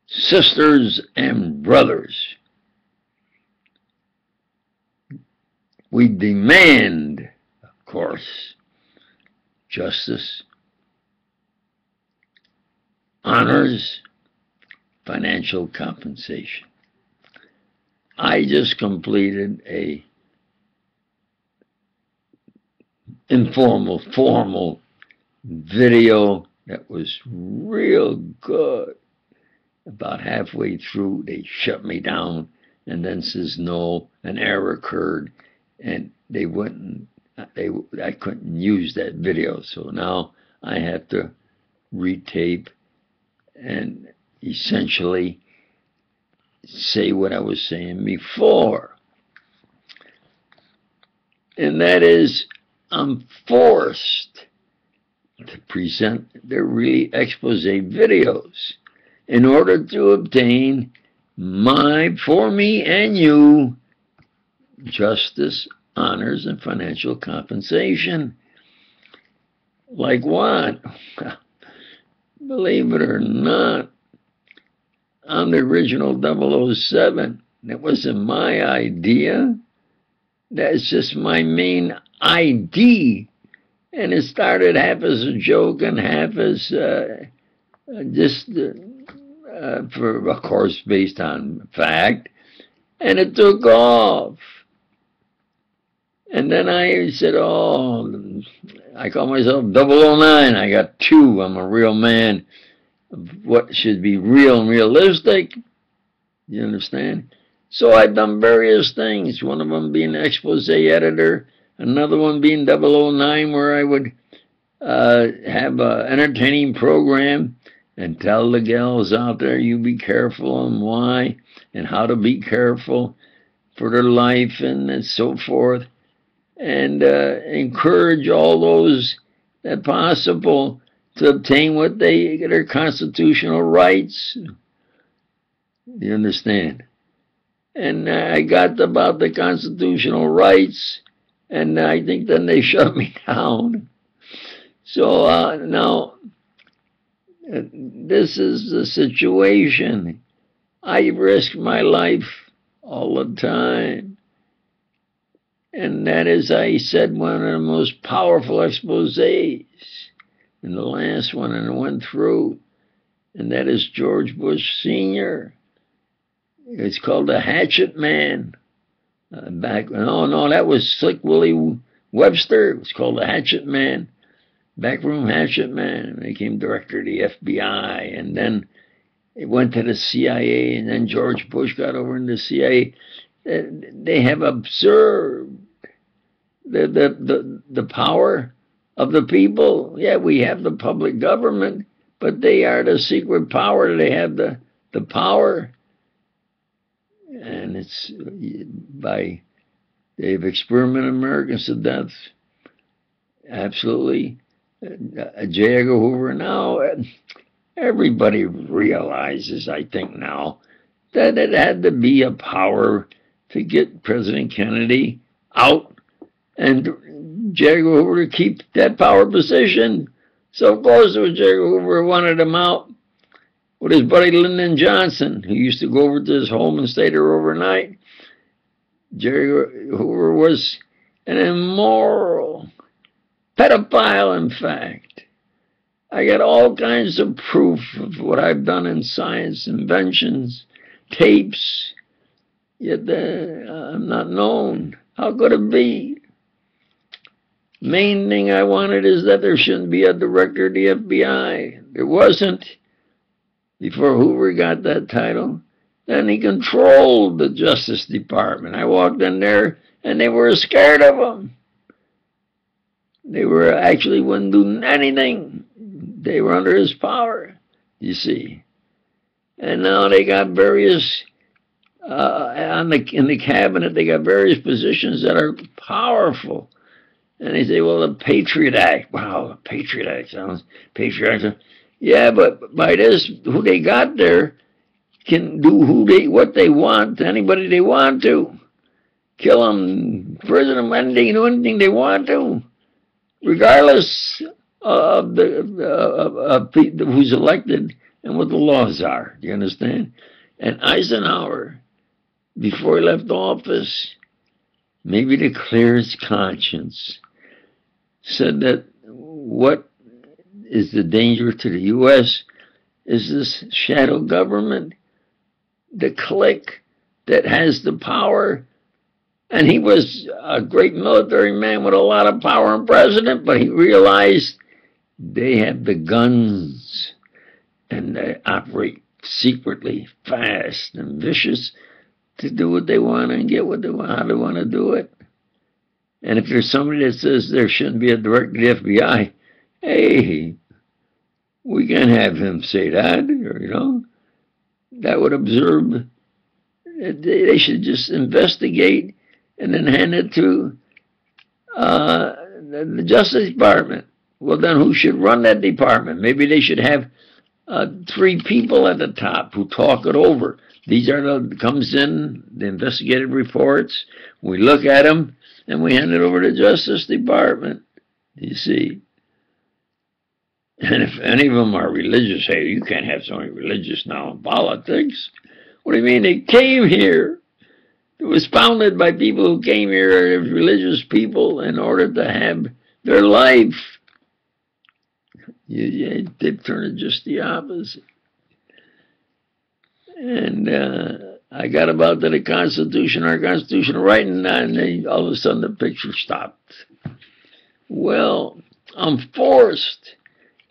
sisters and brothers, we demand, of course, justice, honors, financial compensation. I just completed a informal, formal video that was real good. About halfway through, they shut me down and then says, no, an error occurred, and they wouldn't, I couldn't use that video. So now I have to retape and essentially say what I was saying before. And that is, I'm forced to present the really expose videos in order to obtain for me and you, justice, honors, and financial compensation. Like what? Believe it or not, I'm the original 007. That wasn't my idea. That's just my main ID. And it started half as a joke and half as for, of course, based on fact. And it took off. And then I said, oh, I call myself 009. I got two. I'm a real man. What should be real and realistic. You understand? So I've done various things. One of them being an expose editor. Another one being 009, where I would have an entertaining program and tell the gals out there, you be careful and why, and how to be careful for their life and so forth. And encourage all those that possible to obtain what their constitutional rights. You understand? And I got about the constitutional rights, and I think then they shut me down. So now, this is the situation. I risk my life all the time. And that is, I said, one of the most powerful exposés in the last one, and it went through. And that is George Bush Sr. It's called The Hatchet Man. No, that was Slick Willie Webster. It was called The Hatchet Man. Backroom Hatchet Man. And he became director of the FBI. And then it went to the CIA. And then George Bush got over into the CIA. They have observed the power of the people. Yeah, we have the public government, but they are the secret power. They have the power. And it's they've experimented Americans to death. Absolutely. J. Edgar Hoover now, everybody realizes, I think now, that it had to be a power to get President Kennedy out and J. Edgar Hoover to keep that power position. So, of course, it was J. Edgar Hoover who wanted him out with his buddy Lyndon Johnson, who used to go over to his home and stay there overnight. J. Edgar Hoover was an immoral pedophile, in fact. I got all kinds of proof of what I've done in science, inventions, tapes, yet I'm not known. How could it be? Main thing I wanted is that there shouldn't be a director of the FBI. There wasn't before Hoover got that title. Then he controlled the Justice Department. I walked in there and they were scared of him. They were actually wouldn't do anything. They were under his power, you see. And now they got various, in the cabinet, they got various positions that are powerful. And they say, well, the Patriot Act. Wow, the Patriot Act sounds patriotic. Yeah, but by this, who they got there can do what they want to anybody they want to. Kill them, prison them, anything, do anything they want to. Regardless of who's elected and what the laws are. Do you understand? And Eisenhower, before he left office, maybe to clear his conscience, said that what is the danger to the U.S. is this shadow government, the clique that has the power. And he was a great military man with a lot of power and president, but he realized they have the guns and they operate secretly, fast and vicious to do what they want and get what they want, how they want to do it. And if there's somebody that says there shouldn't be a director of the FBI, hey, we can't have him say that, or, you know, that would observe. They should just investigate and then hand it to the Justice Department. Well, then who should run that department? Maybe they should have 3 people at the top who talk it over. These are comes in the investigative reports. We look at them and we hand it over to the Justice Department. You see. And if any of them are religious, hey, you can't have so many religious now in politics. What do you mean? They came here. It was founded by people who came here as religious people in order to have their life. They've turned just the opposite. And I got about to the Constitution, our Constitution, writing, and then all of a sudden the picture stopped. Well, I'm forced,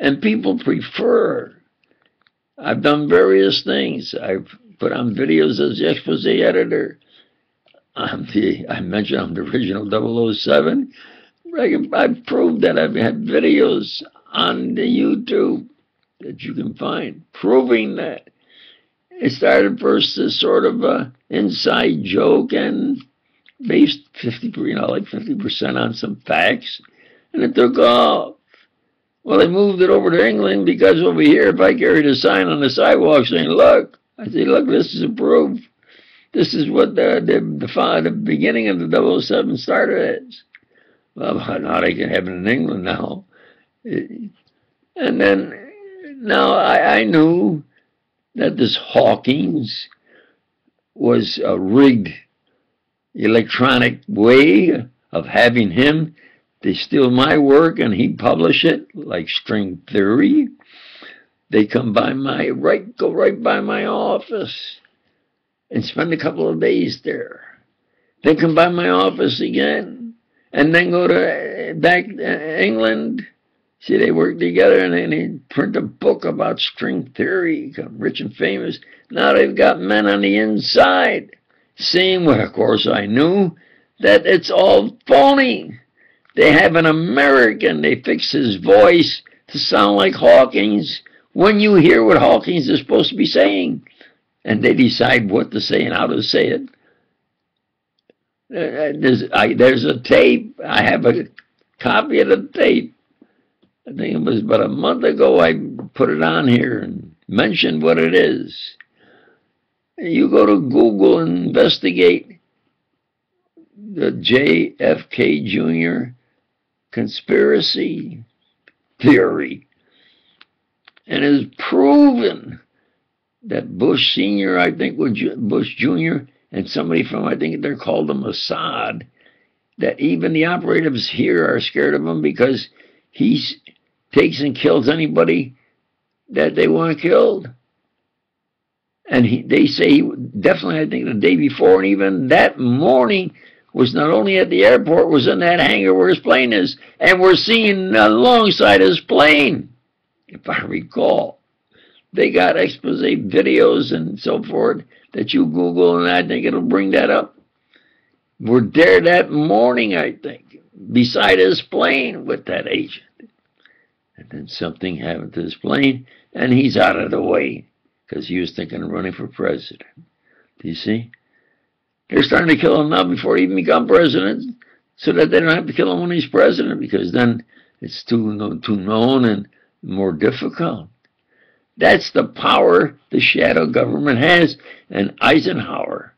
and people prefer. I've done various things. I've put on videos as the expose editor. I mentioned I'm the original 007. I've proved that. I've had videos on the YouTube that you can find proving that. It started first as sort of a inside joke and based 50% on some facts, and it took off. Well, they moved it over to England because over here, if I carried a sign on the sidewalk saying, look, I say, look, this is a proof. This is what the beginning of the 007 started as. Well, now they can have it in England now. And then, now I knew that this Hawkins was a rigged electronic way of having him. They steal my work and he publish it like string theory. They come by go right by my office and spend a couple of days there. They come by my office again and then go to back to England. See, they work together and then they print a book about string theory, rich and famous. Now they've got men on the inside saying what, of course, I knew, that it's all phony. They have an American. They fix his voice to sound like Hawkins when you hear what Hawkins is supposed to be saying. And they decide what to say and how to say it. There's a tape. I have a copy of the tape. I think it was about a month ago I put it on here and mentioned what it is. You go to Google and investigate the J.F.K. Jr. conspiracy theory. And it is proven that Bush Sr., I think, was Bush Jr., and somebody from, I think they're called the Mossad, that even the operatives here are scared of him because he takes and kills anybody that they want killed. And they say he definitely, I think, the day before and even that morning was not only at the airport, was in that hangar where his plane is. And we're seeing alongside his plane, if I recall. They got expose videos and so forth that you Google, and I think it'll bring that up. We're there that morning, I think, beside his plane with that agent. And then something happened to his plane, and he's out of the way because he was thinking of running for president. Do you see? They're starting to kill him now before he even becomes president so that they don't have to kill him when he's president because then it's too known and more difficult. That's the power the shadow government has. And Eisenhower,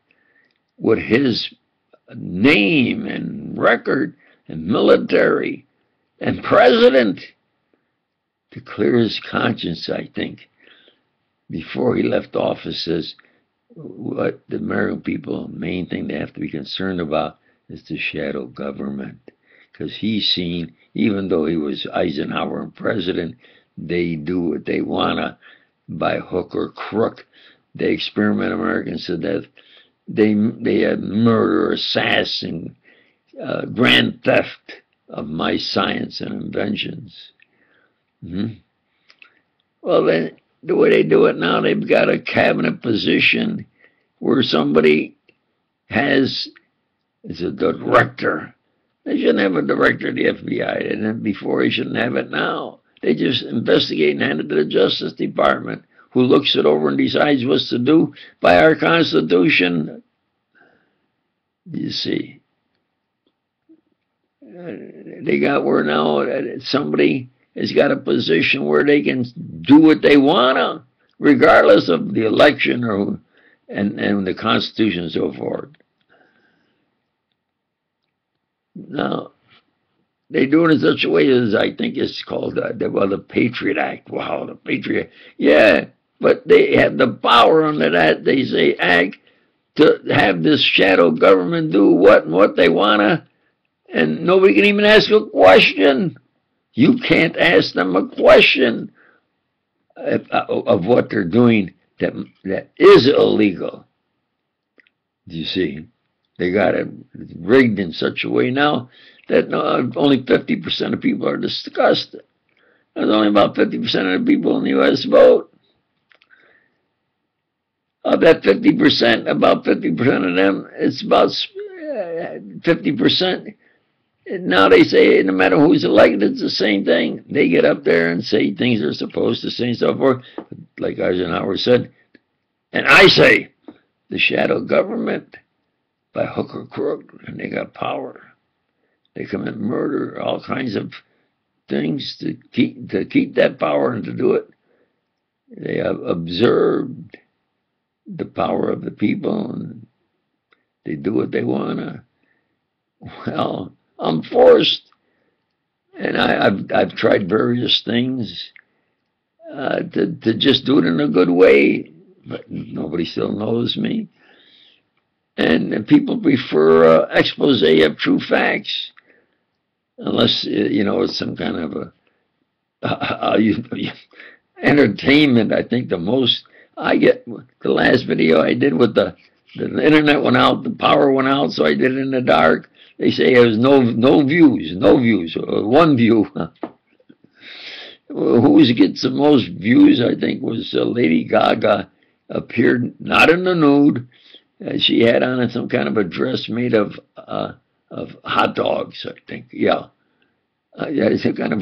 with his name and record and military and president, to clear his conscience, I think, before he left office, says what the American people, main thing they have to be concerned about is the shadow government. Because he's seen, even though he was Eisenhower and president, they do what they wanna by hook or crook. They experiment Americans to death. They had murder, assassin, grand theft of my science and inventions. Mm-hmm. Well, then the way they do it now, they've got a cabinet position where somebody is a director. They shouldn't have a director of the FBI. They didn't before. They shouldn't have it now. They just investigate and hand it to the Justice Department, who looks it over and decides what to do by our Constitution. You see, they got where now somebody has got a position where they can do what they want, regardless of the election or and the Constitution and so forth. Now, they do it in such a way as I think it's called the Patriot Act. Wow, the Patriot. Yeah, but they have the power under that, they say, act to have this shadow government do what they want to, and nobody can even ask a question. You can't ask them a question of what they're doing that is illegal. Do you see? They got it rigged in such a way now that only 50% of people are discussed. There's only about 50% of the people in the U.S. vote. Of that 50%, about 50% of them, it's about 50%. Now they say no matter who's elected, it's the same thing. They get up there and say things they're supposed to say and so forth. Like Eisenhower said, and I say, the shadow government, by hook or crook, and they got power. They commit murder, all kinds of things to keep that power and to do it. They have observed the power of the people, and they do what they wanna. Well, I'm forced, and I've tried various things to just do it in a good way, but nobody still knows me. And people prefer expose of true facts, unless it's some kind of entertainment. I think the most I get, the last video I did with the internet went out, the power went out, so I did it in the dark. They say there was no views, one view. Who gets the most views? I think was Lady Gaga. Appeared not in the nude. She had on some kind of a dress made of hot dogs, I think. Yeah, it's a kind of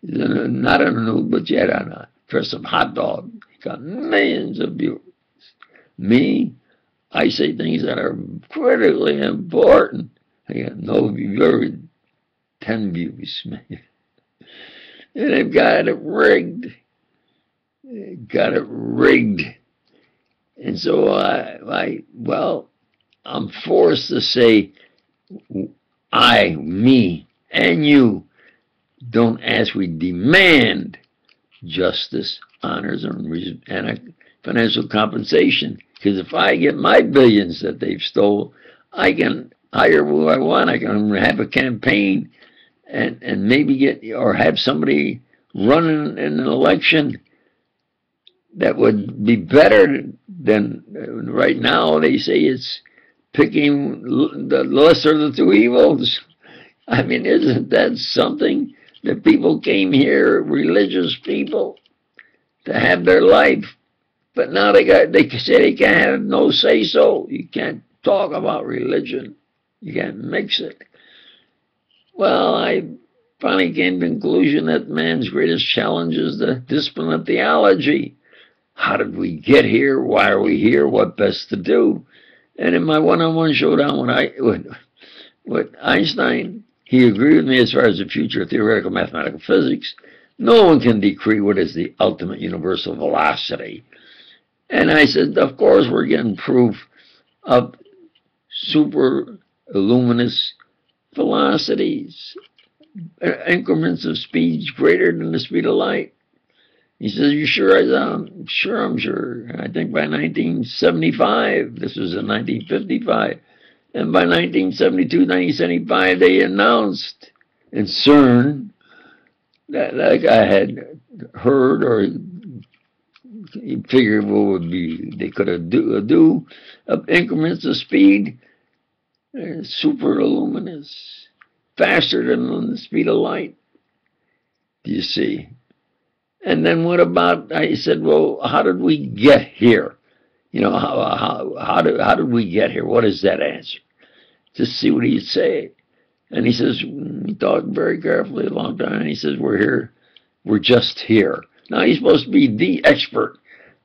not in a nude, but she had on a dress of hot dog. Got millions of views. Me, I say things that are critically important. I got no views, 10 views. And they've got it rigged. Got it rigged. And so I'm forced to say, me, and you don't ask, we demand justice, honors, and a financial compensation. Because if I get my billions that they've stole, I can hire who I want. I can have a campaign and maybe or have somebody running in an election that would be better than right now. They say it's picking the lesser of the two evils. I mean, isn't that something? That people came here, religious people, to have their life, but now they say they can't have no say so. You can't talk about religion. You can't mix it. Well, I finally came to the conclusion that man's greatest challenge is the discipline of theology. How did we get here? Why are we here? What best to do? And in my one-on-one showdown with Einstein, he agreed with me as far as the future of theoretical mathematical physics. No one can decree what is the ultimate universal velocity. And I said, of course, we're getting proof of super luminous velocities, increments of speeds greater than the speed of light. He says, you sure? I said, I'm sure, I'm sure. I think by 1975, this was in 1955, and by 1972, 1975, they announced in CERN that like I had heard or figured what would be, they could have do of increments of speed, super luminous, faster than the speed of light. Do you see? And then what about, I said, well, how did we get here? You know, how did we get here? What is that answer? Just see what he'd say. And he says, he thought very carefully a long time, and he says, we're here, we're just here. Now, he's supposed to be the expert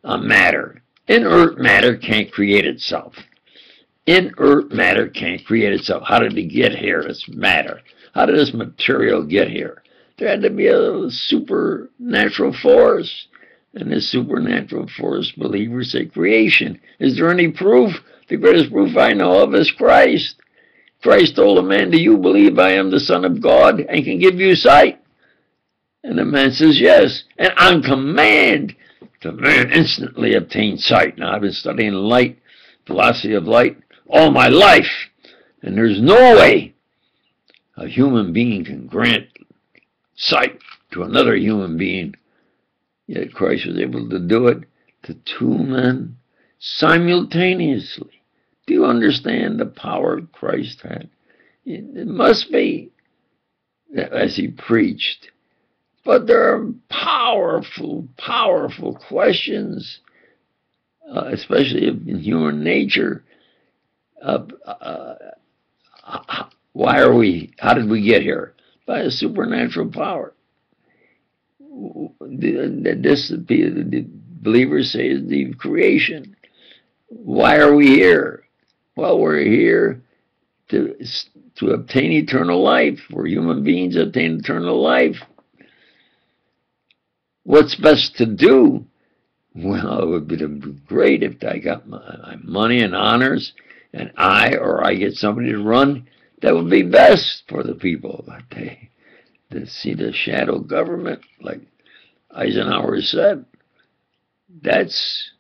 on matter. Inert matter can't create itself. Inert matter can't create itself. How did it get here? It's matter. How did this material get here? There had to be a supernatural force. And this supernatural force, believers say creation. Is there any proof? The greatest proof I know of is Christ. Christ told a man, do you believe I am the Son of God and can give you sight? And the man says, yes. And on command, the man instantly obtained sight. Now, I've been studying light, philosophy of light, all my life. And there's no way a human being can grant sight to another human being. Yet Christ was able to do it to two men simultaneously. Do you understand the power Christ had? It must be, as he preached. But there are powerful, powerful questions, especially in human nature. Why are we, how did we get here? By a supernatural power. This, the believers say, is the creation. Why are we here? Well, we're here to obtain eternal life. We're human beings that obtain eternal life. What's best to do? Well, it would be great if I got my money and honors, and I get somebody to run. That would be best for the people. But to see the shadow government, like Eisenhower said, that's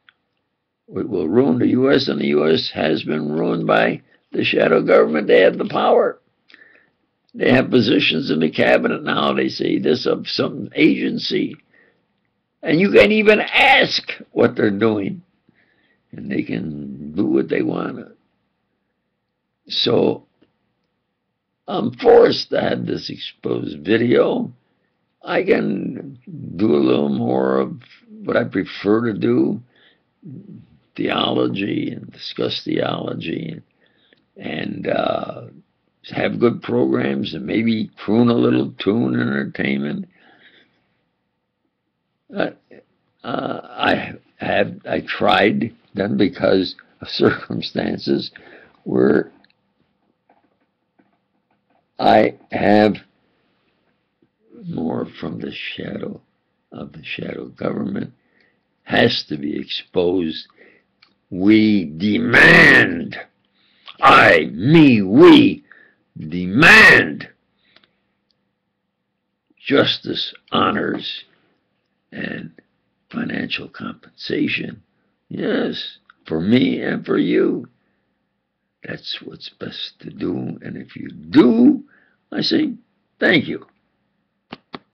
what will ruin the U.S., and the U.S. has been ruined by the shadow government. They have the power. They have positions in the cabinet now. They say this of some agency. And you can't even ask what they're doing. And they can do what they want. So I'm forced to have this exposed video. I can do a little more of what I prefer to do, theology, and discuss theology, and have good programs, and maybe croon a little tune entertainment. I tried then because of circumstances where I have more from the shadow of the shadow government has to be exposed. We demand, we demand justice, honors, and financial compensation. Yes, for me and for you. That's what's best to do. And if you do, I say thank you.